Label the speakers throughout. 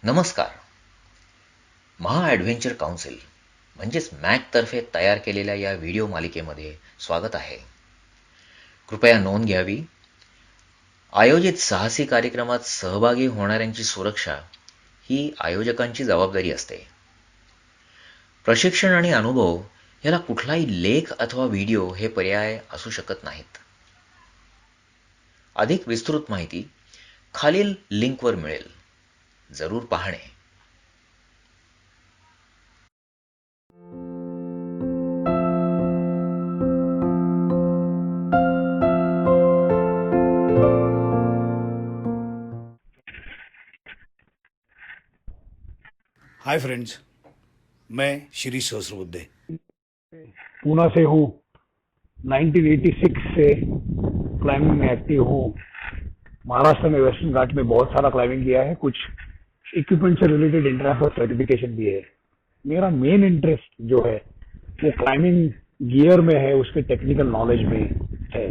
Speaker 1: नमस्कार. महा adventure council म्हणजेच मॅकतर्फे तयार केलेल्या या व्हिडिओ मालिकेमध्ये स्वागत आहे. कृपया नोंद घ्यावी. आयोजित साहसी कार्यक्रमात सहभागी होणाऱ्यांची सुरक्षा ही आयोजकांची जबाबदारी असते. प्रशिक्षण आणि अनुभव याला कुठलाही लेख अथवा व्हिडिओ हे पर्याय असू शकत नाहीत. अधिक विस्तृत माहिती खालील लिंकवर मिळेल. जरूर पाहणे.
Speaker 2: हाय फ्रेंड्स, मैं श्री सहस्रबुद्धे
Speaker 3: पूना से हूँ. 1986 से क्लाइंबिंग में एक्टिव हूँ. महाराष्ट्र में वेस्टर्न घाट में बहुत सारा क्लाइंबिंग किया है. कुछ इक्विपमेंट से रिलेटेड इंटरनेशनल सर्टिफिकेशन भी है. मेरा मेन इंटरेस्ट जो है वो क्लाइंबिंग गियर में है, उसके टेक्निकल नॉलेज में है.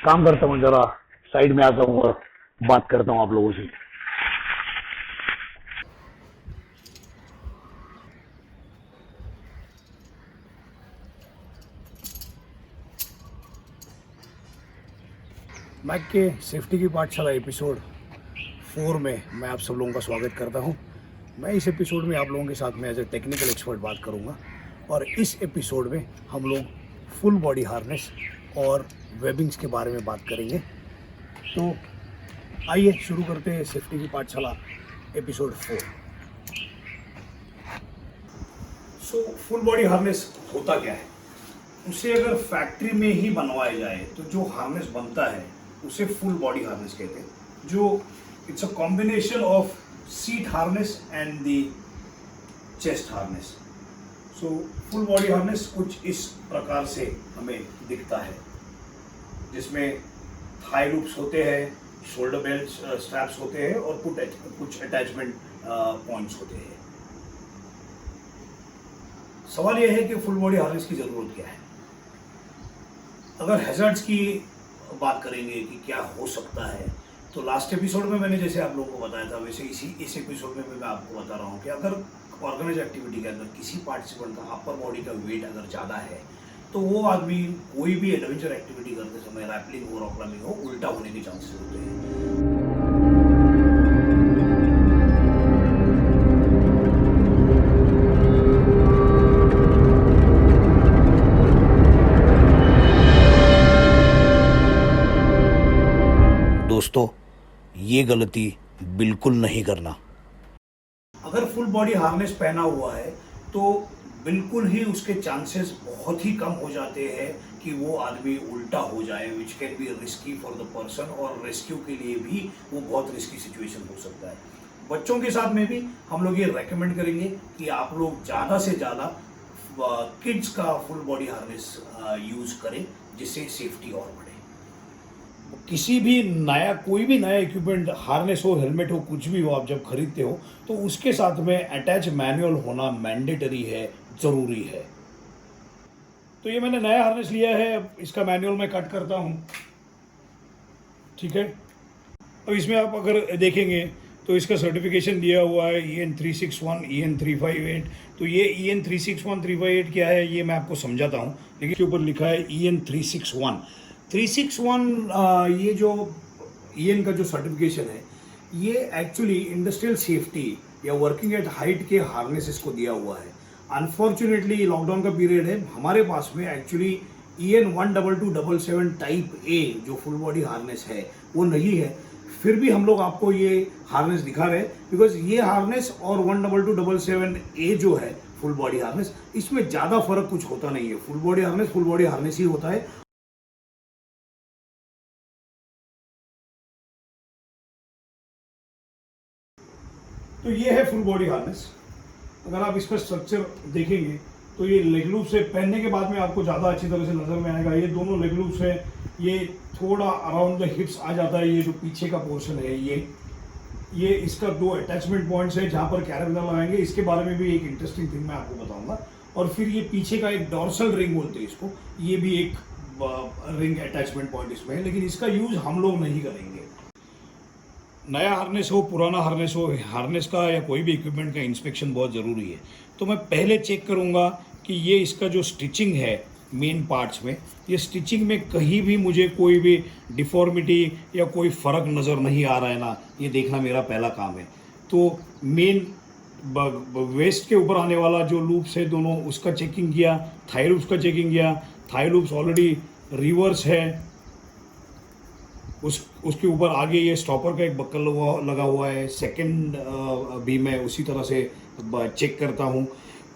Speaker 3: काम करता हूँ, जरा साइड में आता हूँ और बात करता हूँ आप लोगों से.
Speaker 2: मैक के सेफ्टी की पाठशाला एपिसोड 4 में मैं आप सब लोगों का स्वागत करता हूं. मैं इस एपिसोड में आप लोगों के साथ में एज ए टेक्निकल एक्सपर्ट बात करूंगा और इस एपिसोड में हम लोग फुल बॉडी हार्नेस और वेबिंग्स के बारे में बात करेंगे. तो आइए शुरू करते हैं सेफ्टी की पाठशाला episode 4. So full body harness होता क्या है? उसे अगर फैक्ट्री में ही बनवाया जाए तो जो हार्नेस बनता है उसे फुल बॉडी हार्नेस कहते हैं. जो it's a combination of seat harness and the chest harness. So full body harness कुछ इस प्रकार से हमें दिखता है, जिसमें थाई लूप्स होते हैं, शोल्डर बेल्ट स्ट्रैप्स होते हैं और कुछ अटैचमेंट पॉइंट्स होते हैं. सवाल यह है कि फुल बॉडी हार्नेस की जरूरत क्या है. अगर हैजर्ड्स की बात करेंगे कि क्या हो सकता है, तो लास्ट एपिसोड में मैंने जैसे आप लोगों को बताया था वैसे इस एपिसोड में मैं आपको बता रहा हूँ कि अगर ऑर्गेनाइज एक्टिविटी के अंदर किसी पार्टिसिपेंट का अपर बॉडी का वेट अगर ज़्यादा है तो वो आदमी कोई भी एडवेंचर एक्टिविटी करते समय, रैपलिंग हो, रॉक क्लाइंबिंग हो, उल्टा होने के चांसेस होते हैं. दोस्तों, ये गलती बिल्कुल नहीं करना. अगर फुल बॉडी हार्नेस पहना हुआ है तो बिल्कुल ही उसके चांसेस बहुत ही कम हो जाते हैं कि वो आदमी उल्टा हो जाए, विच can be risky for the person, और रेस्क्यू के लिए भी वो बहुत रिस्की सिचुएशन हो सकता है. बच्चों के साथ में भी हम लोग ये रेकमेंड करेंगे कि आप लोग ज़्यादा से ज़्यादा किड्स का फुल बॉडी हार्नेस यूज़ करें, जिससे सेफ्टी और बढ़े. किसी भी कोई भी नया इक्विपमेंट, हार्नेस हो, हेलमेट हो, कुछ भी हो, आप जब खरीदते हो तो उसके साथ में अटैच मैनुअल होना मैंडेटरी है, ज़रूरी है. तो ये मैंने नया हार्नेस लिया है, इसका मैनुअल मैं कट करता हूँ. ठीक है. अब इसमें आप अगर देखेंगे तो इसका सर्टिफिकेशन दिया हुआ है EN 361, EN 358. तो ये EN 361, 358 क्या है ये मैं आपको समझाता हूँ. लेकिन इसके ऊपर लिखा है EN 361. 361 ये जो EN का जो सर्टिफिकेशन है ये एक्चुअली इंडस्ट्रियल सेफ्टी या वर्किंग एट हाइट के हार्नेसेस को दिया हुआ है. अनफॉर्चुनेटली लॉकडाउन का पीरियड है, हमारे पास में एक्चुअली EN 12277 टाइप A जो फुल बॉडी हार्नेस है वो नहीं है. फिर भी हम लोग आपको ये हार्नेस दिखा रहे हैं बिकॉज ये हार्नेस और 12277A जो है फुल बॉडी हार्नेस, इसमें ज़्यादा फर्क कुछ होता नहीं है. फुल बॉडी हार्नेस ही होता है. तो ये है फुल बॉडी हार्नेस. अगर आप इसका स्ट्रक्चर देखेंगे तो ये लेग लूप से पहनने के बाद में आपको ज़्यादा अच्छी तरह से नज़र में आएगा. ये दोनों लेग लूप्स है, ये थोड़ा अराउंड द हिप्स आ जाता है. ये जो पीछे का पोर्शन है ये इसका 2 अटैचमेंट पॉइंट्स है जहाँ पर कैरेबिनर लगाएंगे. इसके बारे में भी एक इंटरेस्टिंग थिंग मैं आपको बताऊंगा. और फिर ये पीछे का एक डॉर्सल रिंग बोलते हैं इसको, ये भी एक रिंग अटैचमेंट पॉइंट इसमें है, लेकिन इसका यूज़ हम लोग नहीं करेंगे. नया हार्नेस हो पुराना हार्नेस हो, हार्नेस का या कोई भी इक्विपमेंट का इंस्पेक्शन बहुत ज़रूरी है। तो मैं पहले चेक करूँगा कि ये इसका जो स्टिचिंग है मेन पार्ट्स में, ये स्टिचिंग में कहीं भी मुझे कोई भी डिफॉर्मिटी या कोई फ़र्क नज़र नहीं आ रहा है ना, ये देखना मेरा पहला काम है। तो मेन वेस्ट के ऊपर आने वाला जो लूप्स है दोनों, उसका चेकिंग किया, थाई लूप्स का चेकिंग किया। थाई लूप्स ऑलरेडी रिवर्स है, उसके ऊपर आगे ये स्टॉपर का एक बक्कल लगा हुआ है। सेकंड भी मैं उसी तरह से चेक करता हूँ।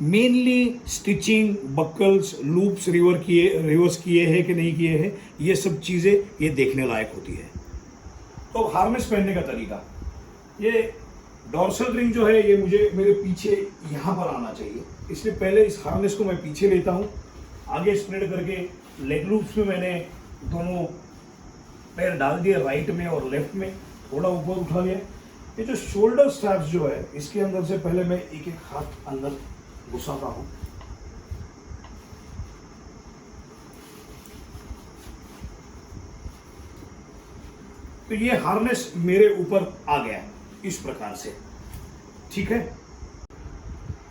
Speaker 2: मेनली स्टिचिंग, बक्कल्स, लूप्स रिवर्स किए हैं कि नहीं किए हैं, ये सब चीज़ें ये देखने लायक होती है। तो हार्नेस पहनने का तरीका, ये डॉर्सल रिंग जो है ये मुझे मेरे पीछे यहाँ पर आना चाहिए, इसलिए पहले इस हार्नेस को मैं पीछे लेता हूँ, आगे स्प्रेड करके लेग लूप्स में मैंने दोनों पैर डाल दिए, राइट में और लेफ्ट में, थोड़ा ऊपर उठा लिया। ये जो शोल्डर स्ट्रैप्स जो है इसके अंदर से पहले मैं एक एक हाथ अंदर घुसाता हूँ। तो ये हार्नेस मेरे ऊपर आ गया इस प्रकार से, ठीक है।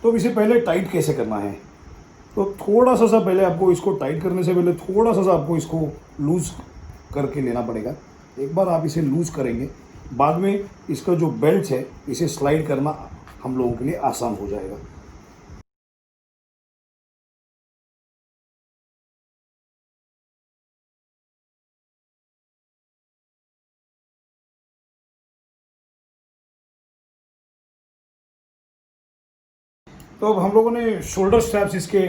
Speaker 2: तो अब इसे पहले टाइट कैसे करना है, तो थोड़ा सा पहले आपको इसको टाइट करने से पहले थोड़ा सा आपको इसको लूज करके लेना पड़ेगा। एक बार आप इसे लूज करेंगे, बाद में इसका जो बेल्ट है इसे स्लाइड करना हम लोगों के लिए आसान हो जाएगा। तो अब हम लोगों ने शोल्डर स्ट्रैप्स इसके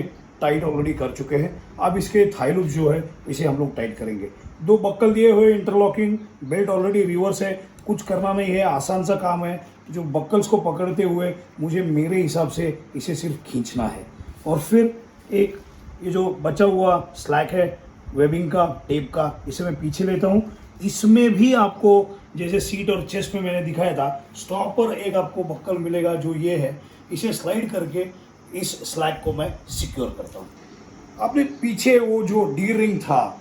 Speaker 2: टाइट ऑलरेडी कर चुके हैं। अब इसके थाई लूप जो है इसे हम लोग टाइट करेंगे। दो बक्कल दिए हुए, इंटरलॉकिंग, बेल्ट ऑलरेडी रिवर्स है, कुछ करना नहीं है, आसान सा काम है। जो बक्कल्स को पकड़ते हुए मुझे मेरे हिसाब से इसे सिर्फ खींचना है, और फिर एक ये जो बचा हुआ स्लैक है वेबिंग का, टेप का, इसे मैं पीछे लेता हूँ। इसमें भी आपको जैसे सीट और चेस्ट में मैंने दिखाया था, स्टॉप पर एक आपको बक्कल मिलेगा जो ये है, इसे स्लाइड करके इस स्लैक को मैं सिक्योर करता हूँ। आपने पीछे वो जो डी रिंग था,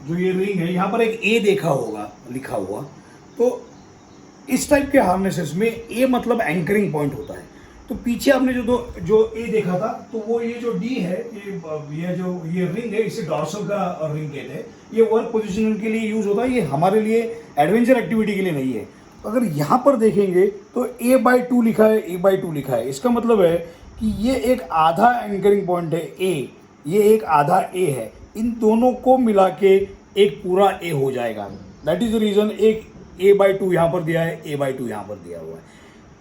Speaker 2: जो ये रिंग है, यहाँ पर एक ए देखा होगा लिखा हुआ, तो इस टाइप के हार्नेसेस में ए मतलब एंकरिंग पॉइंट होता है। तो पीछे आपने जो ए देखा था, तो वो ये जो डी है, ये रिंग है, इसे डॉर्सल का रिंग कहते हैं। ये वर्क पोजिशनिंग के लिए यूज होता है, ये हमारे लिए एडवेंचर एक्टिविटी के लिए नहीं है। अगर यहाँ पर देखेंगे तो A/2 लिखा है, A/2 लिखा है, इसका मतलब है कि ये एक आधा एंकरिंग पॉइंट है A, ये एक आधा A है, इन दोनों को मिला के एक पूरा A हो जाएगा। दैट इज द रीज़न एक A/2 यहाँ पर दिया है, A/2 यहाँ पर दिया हुआ है।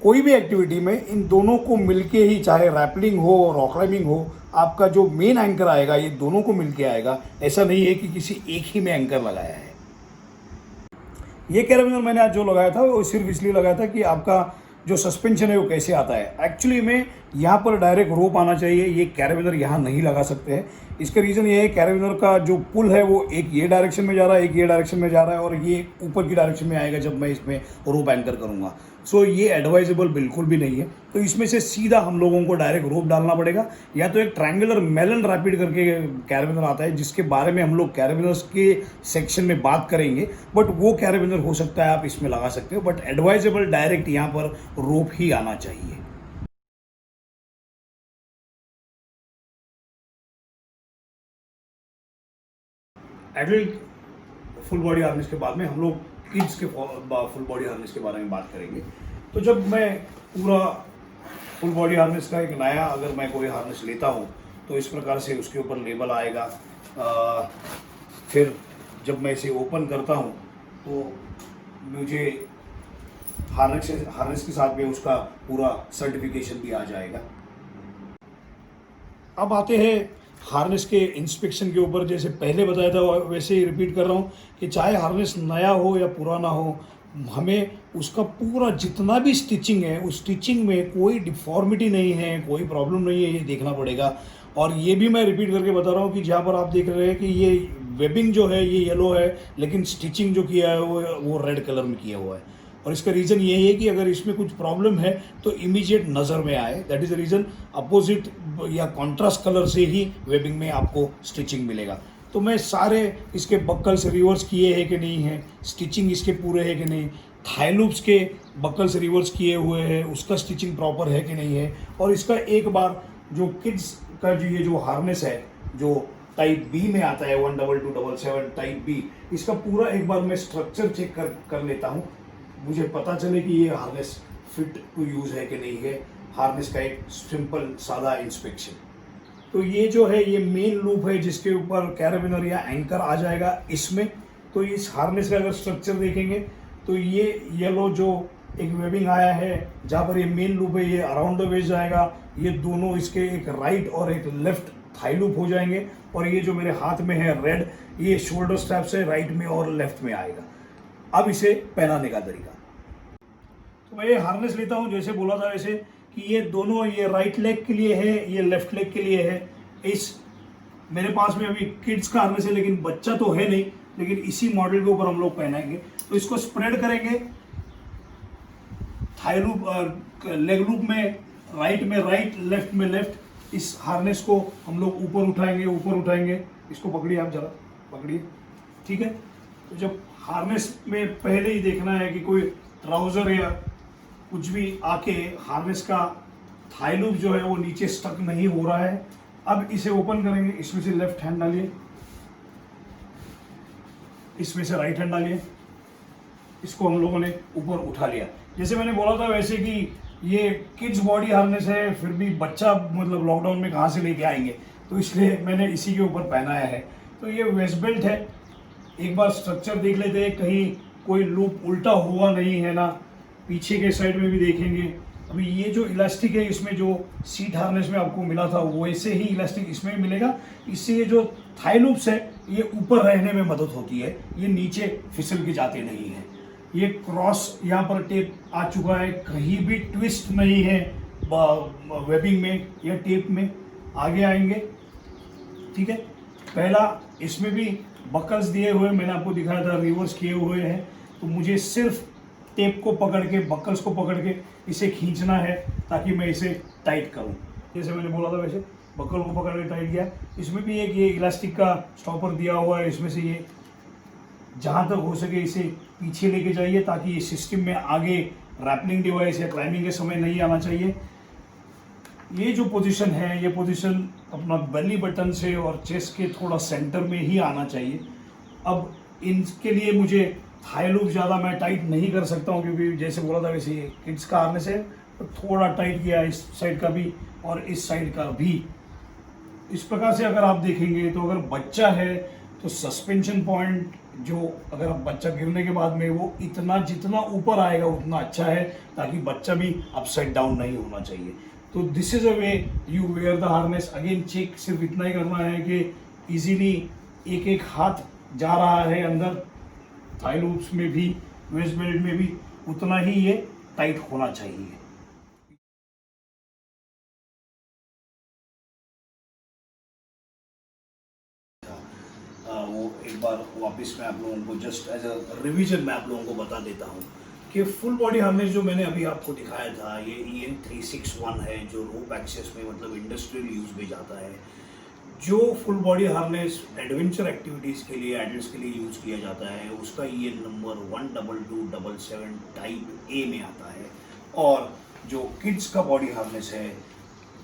Speaker 2: कोई भी एक्टिविटी में इन दोनों को मिलके ही, चाहे रैपलिंग हो, रॉक क्लाइंबिंग हो, आपका जो मेन एंकर आएगा ये दोनों को मिलके आएगा। ऐसा नहीं है कि किसी एक ही में एंकर लगाया है। ये कैराबिनर मैंने आज जो लगाया था वो सिर्फ इसलिए लगाया था कि आपका जो सस्पेंशन है वो कैसे आता है। एक्चुअली में यहाँ पर डायरेक्ट रोप आना चाहिए, ये कैराबिनर यहाँ नहीं लगा सकते हैं। इसका रीज़न ये है, कैराबिनर का जो पुल है वो एक ये डायरेक्शन में जा रहा है, एक ये डायरेक्शन में जा रहा है, और ये ऊपर की डायरेक्शन में आएगा जब मैं इसमें रोप एंकर करूँगा। सो ये एडवाइजेबल बिल्कुल भी नहीं है। तो इसमें से सीधा हम लोगों को डायरेक्ट रोप डालना पड़ेगा, या तो एक ट्रायंगुलर मेलन रैपिड करके कैराबिनर आता है, जिसके बारे में हम लोग कैराबिनर्स के सेक्शन में बात करेंगे। बट वो कैराबिनर हो सकता है आप इसमें लगा सकते हो, बट एडवाइजेबल डायरेक्ट यहाँ पर रोप ही आना चाहिए। एडल्ट फुल बॉडी हार्नेस के बाद में हम लोग किड्स के फुल बॉडी हार्नेस के बारे में बात करेंगे। तो जब मैं पूरा फुल बॉडी हार्नेस का एक नया अगर मैं कोई हार्नेस लेता हूँ तो इस प्रकार से उसके ऊपर लेबल आएगा। फिर जब मैं इसे ओपन करता हूँ तो मुझे हार्नेस के साथ में उसका पूरा सर्टिफिकेशन भी आ जाएगा। अब आते हैं हार्नेस के इंस्पेक्शन के ऊपर। जैसे पहले बताया था वैसे ही रिपीट कर रहा हूँ कि चाहे हार्नेस नया हो या पुराना हो, हमें उसका पूरा जितना भी स्टिचिंग है उस स्टिचिंग में कोई डिफॉर्मिटी नहीं है, कोई प्रॉब्लम नहीं है, ये देखना पड़ेगा। और ये भी मैं रिपीट करके बता रहा हूँ कि जहाँ पर आप देख रहे हैं कि ये वेबिंग जो है ये येलो है, लेकिन स्टिचिंग जो किया है वो रेड कलर में किया हुआ है। और इसका रीज़न ये है कि अगर इसमें कुछ प्रॉब्लम है तो इमीडिएट नज़र में आए। That is the reason opposite या कॉन्ट्रास्ट कलर से ही वेबिंग में आपको स्टिचिंग मिलेगा। तो मैं सारे इसके बक्कल्स रिवर्स किए हैं कि नहीं है, स्टिचिंग इसके पूरे है कि नहीं, थाई लूप्स के बकल्स रिवर्स किए हुए हैं, उसका स्टिचिंग प्रॉपर है कि नहीं है। और इसका एक बार जो किड्स का जो ये जो हार्नेस है जो टाइप बी में आता है 12277 टाइप बी, इसका पूरा एक बार मैं स्ट्रक्चर चेक कर लेता हूँ, मुझे पता चले कि ये हार्नेस फिट टू यूज़ है कि नहीं है। हार्नेस का एक सिंपल सादा इंस्पेक्शन। तो ये जो है ये मेन लूप है जिसके ऊपर कैराबिनर या एंकर आ जाएगा इसमें। तो इस हार्नेस का अगर स्ट्रक्चर देखेंगे तो ये येलो जो एक वेबिंग आया है जहाँ पर ये मेन लूप है, ये अराउंड द वेस्ट जाएगा। ये दोनों इसके एक राइट और एक लेफ्ट थाई लूप हो जाएंगे। और ये जो मेरे हाथ में है रेड, ये शोल्डर स्ट्रैप से राइट में और लेफ्ट में आएगा। अब इसे पहनाने का तरीका, तो मैं ये हार्नेस लेता हूँ जैसे बोला था वैसे कि ये दोनों, ये राइट लेग के लिए है, ये लेफ्ट लेग के लिए है। इस मेरे पास में अभी किड्स का हार्नेस है लेकिन बच्चा तो है नहीं, लेकिन इसी मॉडल के ऊपर हम लोग पहनाएंगे। तो इसको स्प्रेड करेंगे थाई लूप लेग लूप में, राइट में राइट, लेफ्ट में लेफ्ट। इस हार्नेस को हम लोग ऊपर उठाएंगे। इसको पकड़िए, आप जरा पकड़िए, ठीक है। तो जब हार्नेस में पहले ही देखना है कि कोई ट्राउजर या कुछ भी आके हार्नेस का थाई लूप जो है वो नीचे स्टक नहीं हो रहा है। अब इसे ओपन करेंगे, इसमें से लेफ्ट हैंड डालिए, इसमें से राइट हैंड डालिए। इसको हम लोगों ने ऊपर उठा लिया। जैसे मैंने बोला था वैसे कि ये किड्स बॉडी हार्नेस है, फिर भी बच्चा मतलब लॉकडाउन में कहाँ से लेके आएंगे, तो इसलिए मैंने इसी के ऊपर पहनाया है। तो ये वेस्ट बेल्ट है। एक बार स्ट्रक्चर देख लेते हैं, कहीं कोई लूप उल्टा हुआ नहीं है ना। पीछे के साइड में भी देखेंगे। अभी ये जो इलास्टिक है इसमें जो सीट हार्नेस में आपको मिला था वैसे ही इलास्टिक इसमें भी मिलेगा। इससे ये जो थाई लूप्स है ये ऊपर रहने में मदद होती है, ये नीचे फिसल के जाते नहीं है। ये क्रॉस यहाँ पर टेप आ चुका है, कहीं भी ट्विस्ट नहीं है वेबिंग में या टेप में। आगे आएंगे, ठीक है। पहला इसमें भी बकल्स दिए हुए मैंने आपको दिखाया था, रिवर्स किए हुए हैं। तो मुझे सिर्फ टेप को पकड़ के, बकल्स को पकड़ के इसे खींचना है ताकि मैं इसे टाइट करूं। जैसे मैंने बोला था वैसे बकल को पकड़ के टाइट किया। इसमें भी एक ये इलास्टिक का स्टॉपर दिया हुआ है, इसमें से ये जहाँ तक हो सके इसे पीछे लेके जाइए ताकि ये सिस्टम में आगे रैपलिंग डिवाइस या क्लाइंबिंग के समय नहीं आना चाहिए। ये जो पोजीशन है, ये पोजीशन अपना बेली बटन से और चेस्ट के थोड़ा सेंटर में ही आना चाहिए। अब इनके लिए मुझे थाई लूप ज़्यादा मैं टाइट नहीं कर सकता हूँ क्योंकि जैसे बोला था वैसे ये किड्स का हार्नेस है, तो थोड़ा टाइट किया इस साइड का भी और इस साइड का भी। इस प्रकार से अगर आप देखेंगे तो अगर बच्चा है तो सस्पेंशन पॉइंट जो अगर बच्चा गिरने के बाद में वो इतना जितना ऊपर आएगा उतना अच्छा है ताकि बच्चा भी अपसाइड डाउन नहीं होना चाहिए। तो this is a way you wear the harness. Again check सिर्फ इतना ही करना है कि इजीली एक एक हाथ जा रहा है अंदर, थाई लूप्स में भी, वेस्ट बेल्ट में भी उतना ही ये टाइट होना चाहिए। वो एक बार वापस मैं आप लोगों को जस्ट एज अ रिवीजन में आप लोगों को बता देता हूँ कि फुल बॉडी हार्नेस जो मैंने अभी आपको दिखाया था ये EN361 है, जो रोप एक्सेस में मतलब इंडस्ट्रियल यूज में जाता है। जो full body harness adventure activities के लिए, एडल्ट्स के लिए यूज़ किया जाता है, उसका ये नंबर 12277 टाइप ए में आता है। और जो किड्स का बॉडी हार्नेस है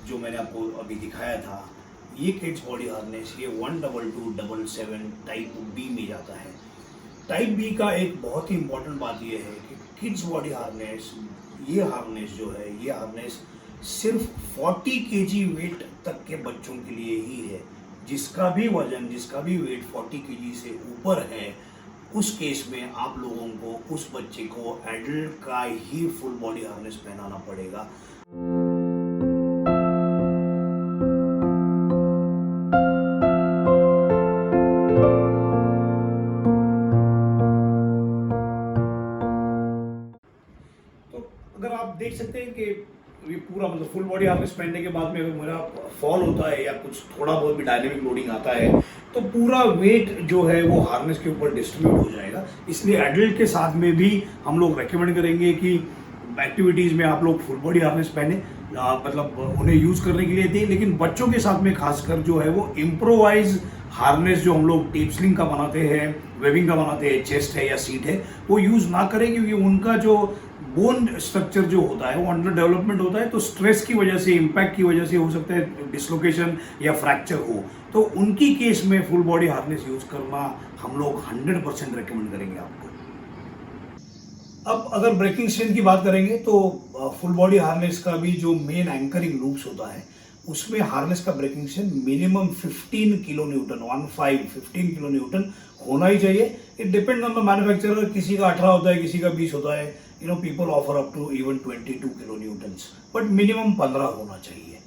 Speaker 2: जो मैंने आपको अभी दिखाया था, ये किड्स बॉडी हार्नेस ये 12277 टाइप बी में जाता है। टाइप बी का एक बहुत ही इम्पोर्टेंट बात ये है कि किड्स बॉडी हार्नेस, ये हार्नेस जो है, ये हार्नेस सिर्फ 40 kg वेट तक के बच्चों के लिए ही है। जिसका भी वजन, जिसका भी वेट 40 kg से ऊपर है, उस केस में आप लोगों को उस बच्चे को एडल्ट का ही फुल बॉडी हार्नेस पहनाना पड़ेगा। अगर आप देख सकते हैं कि ये पूरा मतलब फुल बॉडी हार्नेस पहनने के बाद में अगर मेरा फॉल होता है या कुछ थोड़ा बहुत भी डायनेमिक लोडिंग आता है तो पूरा वेट जो है वो हार्नेस के ऊपर डिस्ट्रीब्यूट हो जाएगा। इसलिए एडल्ट के साथ में भी हम लोग रेकमेंड करेंगे कि एक्टिविटीज़ में आप लोग फुल बॉडी हार्नेस पहने, मतलब उन्हें यूज़ करने के लिए दें। लेकिन बच्चों के साथ में खासकर जो है वो इम्प्रोवाइज हार्नेस जो हम लोग टेप स्लिंग का बनाते हैं, वेबिंग का बनाते हैं, चेस्ट है या सीट है, वो यूज़ ना करें, क्योंकि उनका जो बोन स्ट्रक्चर जो होता है वो अंडर डेवलपमेंट होता है, तो स्ट्रेस की वजह से, इम्पैक्ट की वजह से हो सकता है डिसलोकेशन या फ्रैक्चर हो। तो उनकी केस में फुल बॉडी हार्नेस यूज़ करना हम लोग 100% रेकमेंड करेंगे आपको। अब अगर ब्रेकिंग स्ट्रेंथ की बात करेंगे तो फुल बॉडी हार्नेस का भी जो मेन एंकरिंग लूप्स होता है, उसमें हार्नेस का breaking strength minimum 15 kilo newton 15 kilo newton होना ही चाहिए। It depend on the manufacturer, किसी का 18 होता है, किसी का 20 होता है, people offer up to even 22 kilo newtons, but minimum 15 होना चाहिए।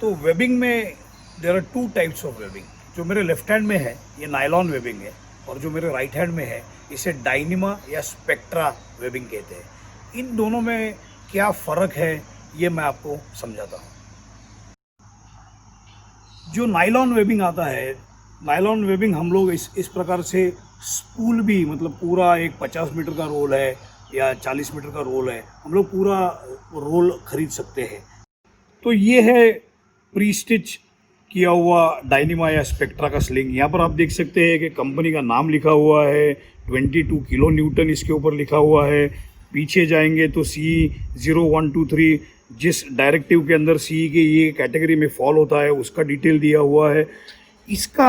Speaker 2: तो वेबिंग में there are 2 types of webbing. जो मेरे लेफ्ट हैंड में है ये नायलॉन वेबिंग है, और जो मेरे राइट हैंड में है इसे डायनिमा या स्पेक्ट्रा वेबिंग कहते हैं। इन दोनों में क्या फ़र्क है ये मैं आपको समझाता हूँ। जो नायलॉन वेबिंग आता है, नायलॉन वेबिंग हम लोग इस प्रकार से स्पूल भी, मतलब पूरा एक 50 मीटर का रोल है या 40 मीटर का रोल है, हम लोग पूरा रोल खरीद सकते हैं। तो ये है प्री स्टिच किया हुआ डायनिमा या स्पेक्ट्रा का स्लिंग। यहाँ पर आप देख सकते हैं कि कंपनी का नाम लिखा हुआ है, 22 किलो न्यूटन इसके ऊपर लिखा हुआ है। पीछे जाएंगे तो CE0123 जिस डायरेक्टिव के अंदर CE के ये कैटेगरी में फॉल होता है उसका डिटेल दिया हुआ है। इसका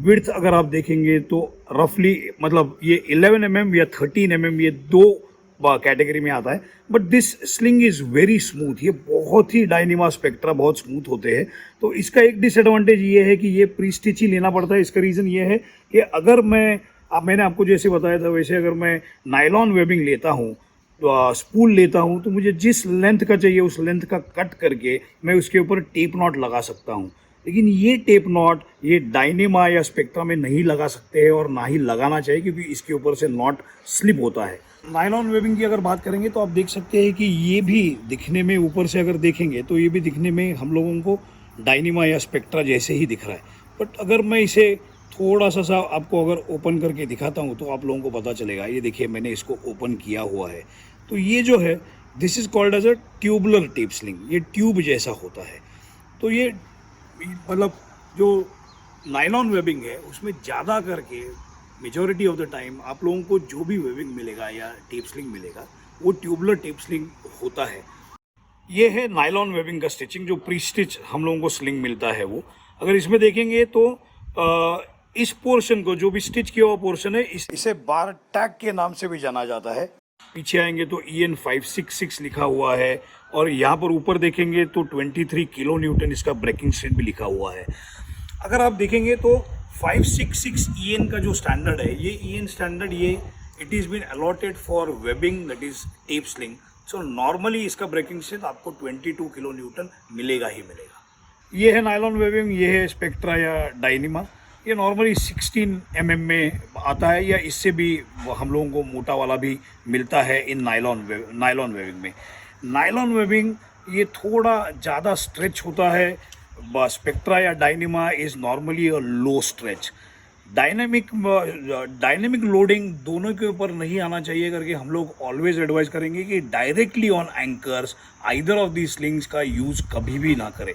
Speaker 2: विड्थ अगर आप देखेंगे तो रफली, मतलब ये 11 mm या 13 mm, ये दो कैटेगरी में आता है। But this sling is very smooth. ये बहुत ही डायनिमा स्पेक्ट्रा बहुत स्मूथ होते हैं। तो इसका एक डिसएडवांटेज ये है कि ये प्री स्टिच ही लेना पड़ता है। इसका रीज़न ये है कि अगर मैंने आपको जैसे बताया था वैसे अगर मैं नायलॉन वेबिंग लेता हूँ, तो स्पूल लेता हूँ, तो मुझे जिस लेंथ का चाहिए उस लेंथ का कट करके मैं उसके ऊपर टेप नॉट लगा सकता हूँ। लेकिन ये टेप नॉट ये डायनिमा या स्पेक्ट्रा में नहीं लगा सकते हैं और ना ही लगाना चाहिए, क्योंकि इसके ऊपर से नॉट स्लिप होता है। नायलॉन वेबिंग की अगर बात करेंगे तो आप देख सकते हैं कि ये भी दिखने में, ऊपर से अगर देखेंगे तो ये भी दिखने में हम लोगों को डायनिमा या स्पेक्ट्रा जैसे ही दिख रहा है। बट अगर मैं इसे थोड़ा सा आपको अगर ओपन करके दिखाता हूँ तो आप लोगों को पता चलेगा। ये देखिए, मैंने इसको ओपन किया हुआ है। तो ये जो है, this is called as a tubular tape sling. ये ट्यूब जैसा होता है। तो ये मतलब जो नायलॉन वेबिंग है उसमें ज़्यादा करके मेजॉरिटी ऑफ द टाइम आप लोगों को जो भी वेबिंग मिलेगा या टेप स्लिंग मिलेगा वो ट्यूबुलर टेप स्लिंग होता है। ये है नायलॉन वेबिंग का स्टिचिंग, जो प्री स्टिच हम लोगों को स्लिंग मिलता है वो। अगर इसमें देखेंगे तो इस पोर्शन को, जो भी स्टिच किया हुआ पोर्शन है, इसे बार टैग के नाम से भी जाना जाता है। पीछे आएंगे तो EN 566 लिखा हुआ है, और यहाँ पर ऊपर देखेंगे तो 23 किलो न्यूटन इसका ब्रेकिंग स्ट्रेंथ भी लिखा हुआ है। अगर आप देखेंगे तो 566 EN का जो स्टैंडर्ड है, ये EN स्टैंडर्ड, ये it is been allotted for webbing, that is tape sling. So normally इसका ब्रेकिंग स्ट्रेंथ आपको 22 किलो न्यूटन मिलेगा ही मिलेगा। ये है नायलॉन वेबिंग, ये है स्पेक्ट्रा या डायनिमा। ये नॉर्मली 16 mm में आता है, या इससे भी हम लोगों को मोटा वाला भी मिलता है इन नायलॉन वेबिंग में। नायलॉन वेबिंग ये थोड़ा ज़्यादा स्ट्रेच होता है। स्पेक्ट्रा या Dyneema is normally a low stretch. Dynamic loading दोनों के ऊपर नहीं आना चाहिए करके हम लोग ऑलवेज एडवाइस करेंगे कि directly on anchors either of the slings का यूज़ कभी भी ना करें।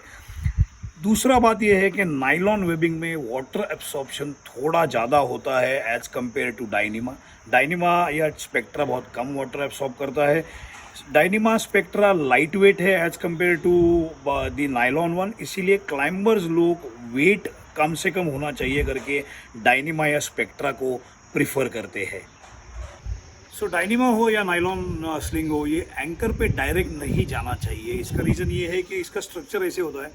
Speaker 2: दूसरा बात यह है कि नायलॉन वेबिंग में वाटर एब्सॉर्प्शन थोड़ा ज़्यादा होता है एज़ कम्पेयर टू डायनिमा या स्पेक्ट्रा बहुत कम वाटर एब्सॉर्ब करता है। डायनिमा स्पेक्ट्रा लाइट वेट है as compare to the nylon one, इसीलिए क्लाइंबर्स लोग वेट कम से कम होना चाहिए करके डायनिमा या स्पेक्ट्रा को प्रिफर करते हैं। सो डायनिमा हो या नायलॉन स्लिंग हो, ये एंकर पे डायरेक्ट नहीं जाना चाहिए। इसका रीज़न ये है कि इसका स्ट्रक्चर ऐसे होता है,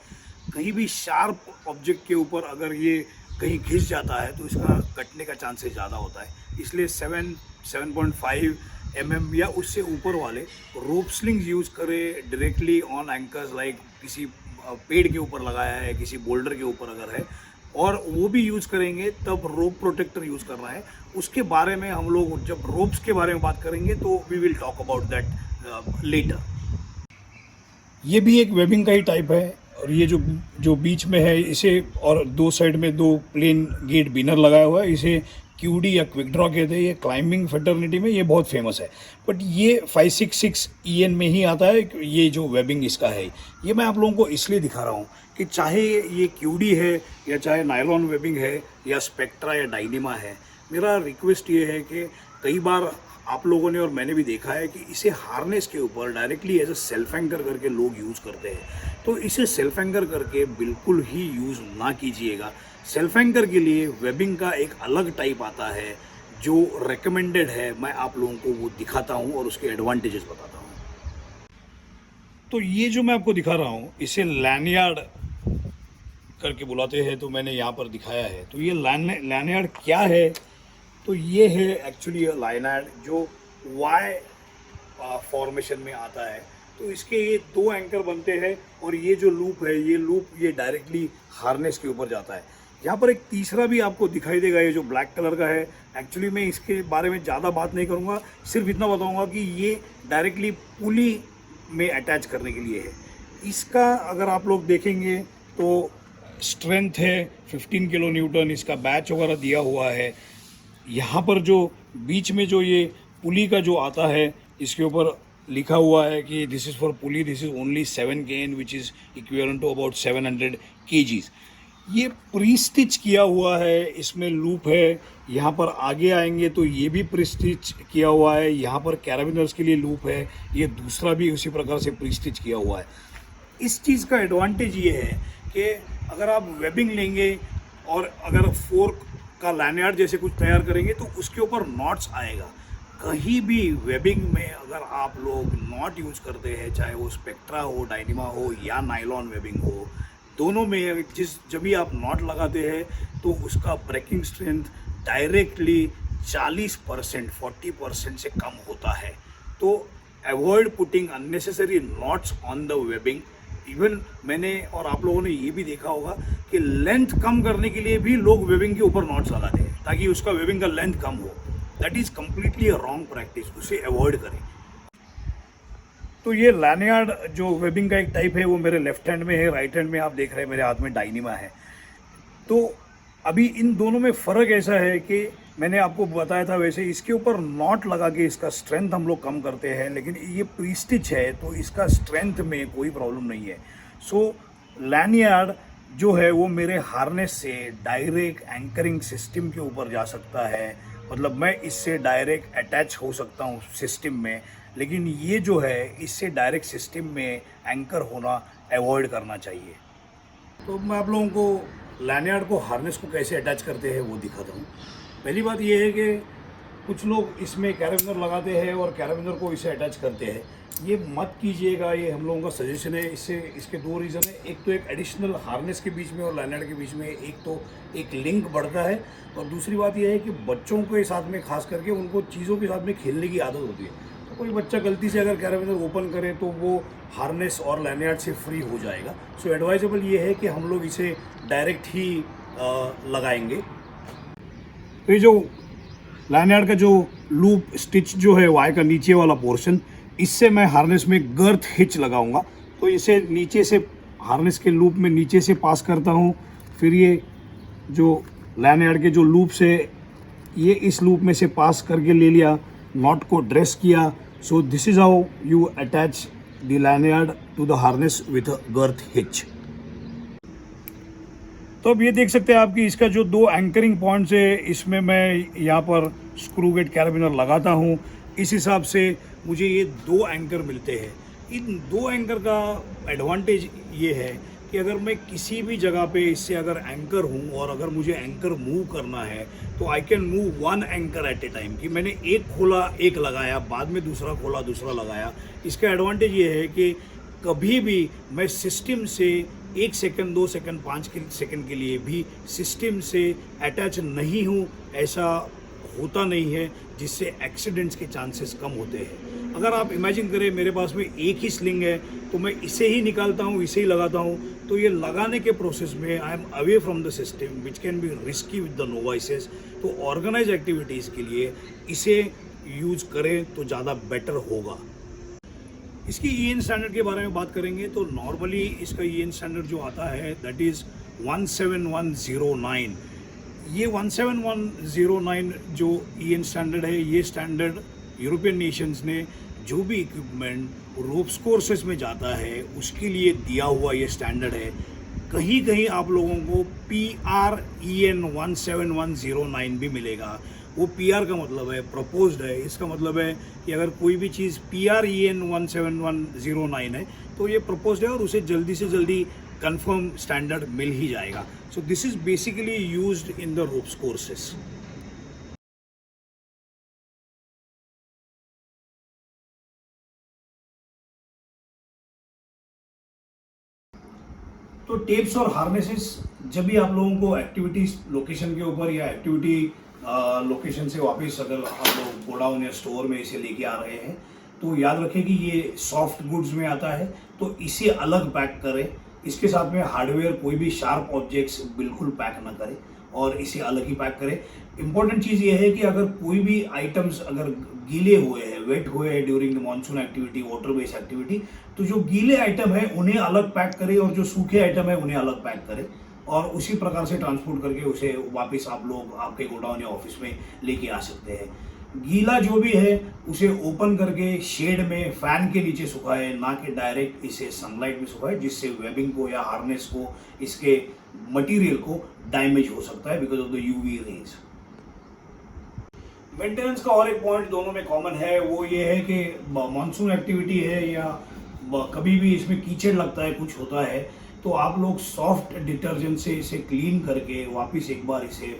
Speaker 2: कहीं भी शार्प ऑब्जेक्ट के ऊपर अगर ये कहीं घिस जाता है तो इसका कटने का चांसेस ज़्यादा होता है। इसलिए 7.5 mm या उससे ऊपर वाले रोप स्लिंग्स यूज़ करें डायरेक्टली ऑन एंकर्स, लाइक किसी पेड़ के ऊपर लगाया है, किसी बोल्डर के ऊपर अगर है, और वो भी यूज़ करेंगे तब रोप प्रोटेक्टर यूज़ करना है। उसके बारे में हम लोग जब रोप्स के बारे में बात करेंगे तो we will talk about that later. ये भी एक वेबिंग का ही टाइप है, और ये जो बीच में है इसे, और दो साइड में दो प्लेन गेट बिनर लगाया हुआ है, इसे क्यूडी या क्विक ड्रॉ कहते हैं, ये क्लाइंबिंग फेटर्निटी में ये बहुत फेमस है। बट ये 566 EN में ही आता है, ये जो वेबिंग इसका है। ये मैं आप लोगों को इसलिए दिखा रहा हूँ कि चाहे ये क्यूडी है या चाहे नायलॉन वेबिंग है या स्पेक्ट्रा या डायनेमा है, मेरा रिक्वेस्ट ये है कि कई बार आप लोगों ने और मैंने भी देखा है कि इसे हार्नेस के ऊपर directly as a self anchor करके लोग यूज़ करते हैं। तो इसे सेल्फ एंकर करके बिल्कुल ही यूज़ ना कीजिएगा। सेल्फ एंकर के लिए वेबिंग का एक अलग टाइप आता है जो रेकमेंडेड है, मैं आप लोगों को वो दिखाता हूँ और उसके एडवांटेजेस बताता हूँ। तो ये जो मैं आपको दिखा रहा हूँ इसे लैनयार्ड करके बुलाते हैं, तो मैंने यहाँ पर दिखाया है। तो ये लैनयार्ड क्या है, तो ये है एक्चुअली लैनयार्ड जो वाई फॉर्मेशन में आता है। तो इसके ये 2 एंकर बनते हैं और ये जो लूप है ये डायरेक्टली हार्नेस के ऊपर जाता है। यहाँ पर एक तीसरा भी आपको दिखाई देगा, ये जो ब्लैक कलर का है। एक्चुअली मैं इसके बारे में ज़्यादा बात नहीं करूँगा, सिर्फ इतना बताऊँगा कि ये डायरेक्टली पुली में अटैच करने के लिए है। इसका अगर आप लोग देखेंगे तो स्ट्रेंथ है 15 किलो न्यूटन, इसका बैच वगैरह दिया हुआ है। यहाँ पर जो बीच में जो ये पुली का जो आता है इसके ऊपर लिखा हुआ है कि this is for pulley, this is only 7 kN which is equivalent to about 700 kgs। ये प्री स्टिच किया हुआ है, इसमें लूप है। यहाँ पर आगे आएंगे तो ये भी प्री स्टिच किया हुआ है। यहाँ पर कैराबिनर्स के लिए लूप है, ये दूसरा भी उसी प्रकार से प्री स्टिच किया हुआ है। इस चीज़ का एडवांटेज ये है कि अगर आप वेबिंग लेंगे और अगर फोर्क का लैनयार्ड जैसे कुछ तैयार करेंगे तो उसके ऊपर नॉट्स आएगा। कहीं भी वेबिंग में अगर आप लोग नॉट यूज़ करते हैं, चाहे वो स्पेक्ट्रा हो, डायनेमा हो या नायलॉन वेबिंग हो, दोनों में जब भी आप नॉट लगाते हैं तो उसका ब्रेकिंग स्ट्रेंथ डायरेक्टली 40% 40% से कम होता है। तो avoid putting unnecessary knots on the webbing. Even मैंने और आप लोगों ने ये भी देखा होगा कि लेंथ कम करने के लिए भी लोग वेबिंग के ऊपर नॉट्स लगाते हैं ताकि उसका वेबिंग का लेंथ कम हो। That is completely a wrong practice, उसे अवॉइड करें। तो ये लैनयार्ड जो वेबिंग का एक टाइप है वो मेरे लेफ्ट हैंड में है, राइट हैंड में आप देख रहे हैं मेरे हाथ में डायनेमा है। तो अभी इन दोनों में फ़र्क ऐसा है कि मैंने आपको बताया था वैसे इसके ऊपर नॉट लगा के इसका स्ट्रेंथ हम लोग कम करते हैं, लेकिन ये प्री स्टिच है तो इसका स्ट्रेंथ में कोई प्रॉब्लम नहीं है। सो लैनयार्ड जो है वो मेरे हार्नेस से डायरेक्ट एंकरिंग सिस्टम के ऊपर जा सकता है, मतलब मैं इससे डायरेक्ट अटैच हो सकता हूँ सिस्टम में। लेकिन ये जो है इससे डायरेक्ट सिस्टम में एंकर होना अवॉइड करना चाहिए। तो मैं आप लोगों को लैनयार्ड को हार्नेस को कैसे अटैच करते हैं वो दिखाता हूँ। पहली बात ये है कि कुछ लोग इसमें कैराबिनर लगाते हैं और कैराबिनर को इसे अटैच करते हैं। ये मत कीजिएगा, ये हम लोगों का सजेशन है। इससे इसके 2 रीज़न है। एक तो एक एडिशनल हार्नेस के बीच में और लैनयार्ड के बीच में एक तो एक लिंक बढ़ता है, और दूसरी बात ये है कि बच्चों के साथ में खास करके उनको चीज़ों के साथ में खेलने की आदत होती है। तो कोई बच्चा गलती से अगर कैराबिनर ओपन करे तो वो हार्नेस और लैनयार्ड से फ्री हो जाएगा। सो एडवाइजेबल ये है कि हम लोग इसे डायरेक्ट ही लगाएंगे। तो ये जो लैनयार्ड का जो लूप स्टिच जो है वाई का नीचे वाला पोर्शन, इससे मैं हार्नेस में गर्थ हिच लगाऊंगा। तो इसे नीचे से हार्नेस के लूप में नीचे से पास करता हूँ, फिर ये जो लैनयार्ड के जो लूप से ये इस लूप में से पास करके ले लिया, नॉट को ड्रेस किया। So this is how you attach the lanyard to the harness with girth hitch. तो अब ये देख सकते हैं आप कि इसका जो 2 एंकरिंग पॉइंट्स है इसमें मैं यहाँ पर स्क्रू गेट कैराबिनर लगाता हूँ। इस हिसाब से मुझे ये 2 एंकर मिलते हैं। इन 2 एंकर का एडवांटेज ये है कि अगर मैं किसी भी जगह पे इससे अगर एंकर हूँ और अगर मुझे एंकर मूव करना है तो I can move 1 anchor at a time, कि मैंने एक खोला एक लगाया, बाद में दूसरा खोला दूसरा लगाया। इसका एडवांटेज ये है कि कभी भी मैं सिस्टम से 1 सेकंड 2 सेकंड 5 सेकंड के लिए भी सिस्टम से अटैच नहीं हूँ, ऐसा होता नहीं है, जिससे एक्सीडेंट्स के चांसेस कम होते हैं। अगर आप इमेजिन करें मेरे पास में एक ही स्लिंग है तो मैं इसे ही निकालता हूँ, इसे ही लगाता हूँ, तो ये लगाने के प्रोसेस में I am away from the system which can be risky with the novices. तो ऑर्गेनाइज एक्टिविटीज़ के लिए इसे यूज करें तो ज़्यादा बेटर होगा। इसकी EN स्टैंडर्ड के बारे में बात करेंगे तो नॉर्मली इसका EN स्टैंडर्ड जो आता है दैट इज़ 17109। ये 17109 जो EN स्टैंडर्ड है, ये स्टैंडर्ड यूरोपियन नेशंस ने जो भी इक्विपमेंट रोप्स कोर्सेस में जाता है उसके लिए दिया हुआ ये स्टैंडर्ड है। कहीं कहीं आप लोगों को PREN 17109 भी मिलेगा। वो PR का मतलब है प्रपोज्ड है, इसका मतलब है कि अगर कोई भी चीज़ PREN 17109 है तो ये प्रपोज्ड है और उसे जल्दी से जल्दी कंफर्म स्टैंडर्ड मिल ही जाएगा। सो this is basically used in the ropes courses. तो टेप्स और हार्नेसेस जब भी आप लोगों को एक्टिविटीज लोकेशन के ऊपर या एक्टिविटी लोकेशन से वापस अगर आप लोग गोडाउन या स्टोर में इसे लेके आ रहे हैं तो याद रखें कि ये सॉफ्ट गुड्स में आता है, तो इसे अलग पैक करें। इसके साथ में हार्डवेयर कोई भी शार्प ऑब्जेक्ट्स बिल्कुल पैक ना करें और इसे अलग ही पैक करें। इंपॉर्टेंट चीज़ ये है कि अगर कोई भी आइटम्स अगर गीले हुए हैं, वेट हुए हैं during the monsoon activity, water based activity, तो जो गीले आइटम है उन्हें अलग पैक करें और जो सूखे आइटम है उन्हें अलग पैक करें और उसी प्रकार से ट्रांसपोर्ट करके उसे वापस आप लोग आपके गोडाउन या ऑफिस में लेके आ सकते हैं। गीला जो भी है उसे ओपन करके शेड में फैन के नीचे सुखाए, ना कि डायरेक्ट इसे सनलाइट में सुखाए, जिससे वेबिंग को या हार्नेस को, इसके मटेरियल को डैमेज हो सकता है because of the UV rays. Maintenance का और एक पॉइंट दोनों में कॉमन है, वो ये है कि मानसून एक्टिविटी है या कभी भी इसमें कीचड़ लगता है, कुछ होता है, तो आप लोग सॉफ्ट डिटर्जेंट से इसे क्लीन करके वापस एक बार इसे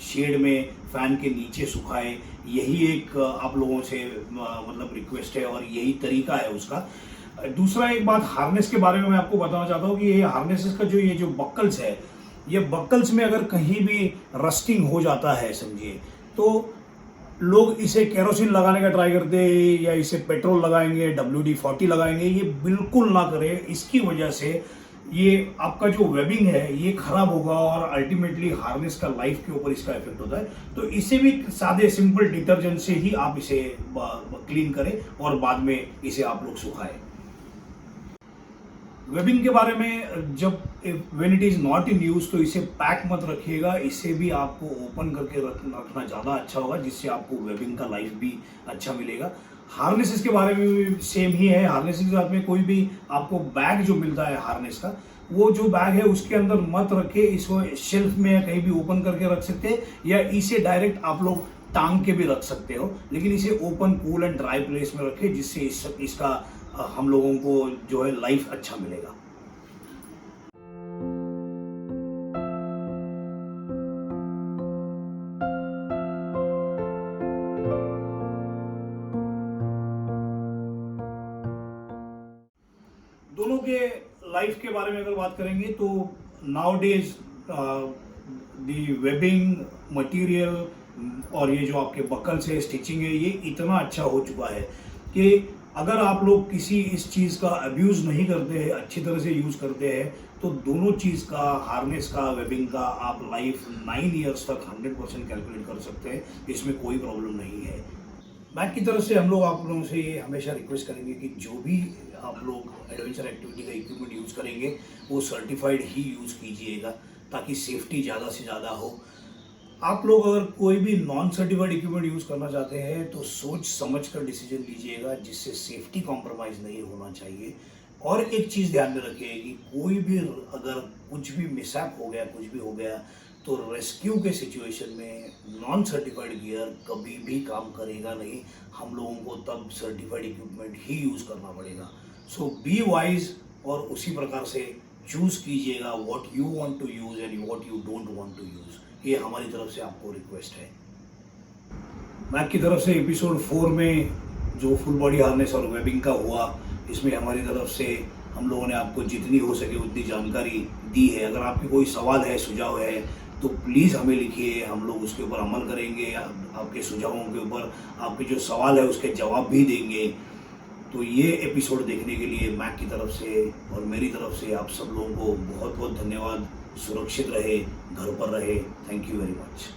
Speaker 2: शेड में फैन के नीचे सुखाएं। यही एक आप लोगों से मतलब रिक्वेस्ट है और यही तरीका है उसका। दूसरा एक बात हार्नेस के बारे में मैं आपको बताना चाहता हूँ कि ये हार्नेसेस का ये जो बक्कल्स है, ये बक्कल्स में अगर कहीं भी रस्टिंग हो जाता है समझिए, तो लोग इसे केरोसिन लगाने का ट्राई करते हैं या इसे पेट्रोल लगाएंगे, WD-40 लगाएंगे। ये बिल्कुल ना करें। इसकी वजह से ये आपका जो वेबिंग है ये खराब होगा और अल्टीमेटली हार्नेस का लाइफ के ऊपर इसका इफेक्ट होता है। तो इसे भी सादे सिंपल डिटर्जेंट से ही आप इसे क्लीन करें और बाद में इसे आप लोग सुखाएं। वेबिंग के बारे में जब when it is not in use तो इसे पैक मत रखिएगा, इसे भी आपको ओपन करके रखना ज़्यादा अच्छा होगा, जिससे आपको वेबिंग का लाइफ भी अच्छा मिलेगा। हार्नेसेस के बारे में भी सेम ही है। हार्नेसेस के साथ में कोई भी आपको बैग जो मिलता है हार्नेस का, वो जो बैग है उसके अंदर मत रखे, इसको शेल्फ में या कहीं भी ओपन करके रख सकते हैं या इसे डायरेक्ट आप लोग टांग के भी रख सकते हो, लेकिन इसे open cool and dry place में रखें, जिससे इसका हम लोगों को जो है लाइफ अच्छा मिलेगा। दोनों के लाइफ के बारे में अगर बात करेंगे तो नाउडेज दी वेबिंग मटेरियल और ये जो आपके बकल्स है, स्टिचिंग है, ये इतना अच्छा हो चुका है कि अगर आप लोग किसी इस चीज़ का अब्यूज़ नहीं करते हैं, अच्छी तरह से यूज़ करते हैं, तो दोनों चीज़ का, हार्नेस का, वेबिंग का, आप लाइफ 9 ईयर्स तक 100% कैलकुलेट कर सकते हैं। इसमें कोई प्रॉब्लम नहीं है। मैक की तरफ से हम लोग आप लोगों से ये हमेशा रिक्वेस्ट करेंगे कि जो भी आप लोग एडवेंचर एक्टिविटी का इक्विपमेंट यूज़ करेंगे वो सर्टिफाइड ही यूज़ कीजिएगा, ताकि सेफ्टी ज़्यादा से ज़्यादा हो। आप लोग अगर कोई भी नॉन सर्टिफाइड इक्विपमेंट यूज़ करना चाहते हैं तो सोच समझ कर डिसीजन लीजिएगा, जिससे सेफ्टी कॉम्प्रोमाइज़ नहीं होना चाहिए। और एक चीज़ ध्यान में रखिए कि कोई भी अगर कुछ भी मिसहैप हो गया, कुछ भी हो गया, तो रेस्क्यू के सिचुएशन में नॉन सर्टिफाइड गियर कभी भी काम करेगा नहीं। हम लोगों को तब सर्टिफाइड इक्विपमेंट ही यूज़ करना पड़ेगा। सो बी वाइज और उसी प्रकार से चूज़ कीजिएगा what you want to use and what you don't want to use. ये हमारी तरफ से आपको रिक्वेस्ट है। मैक की तरफ से एपिसोड 4 में जो फुल बॉडी हार्नेस और वेबिंग का हुआ, इसमें हमारी तरफ से हम लोगों ने आपको जितनी हो सके उतनी जानकारी दी है। अगर आपके कोई सवाल है, सुझाव है, तो प्लीज़ हमें लिखिए, हम लोग उसके ऊपर अमल करेंगे। आपके सुझावों के ऊपर आपके जो सवाल है उसके जवाब भी देंगे। तो ये एपिसोड देखने के लिए मैक की तरफ से और मेरी तरफ से आप सब लोगों को बहुत बहुत धन्यवाद। सुरक्षित रहे, घर पर रहे। Thank you very much.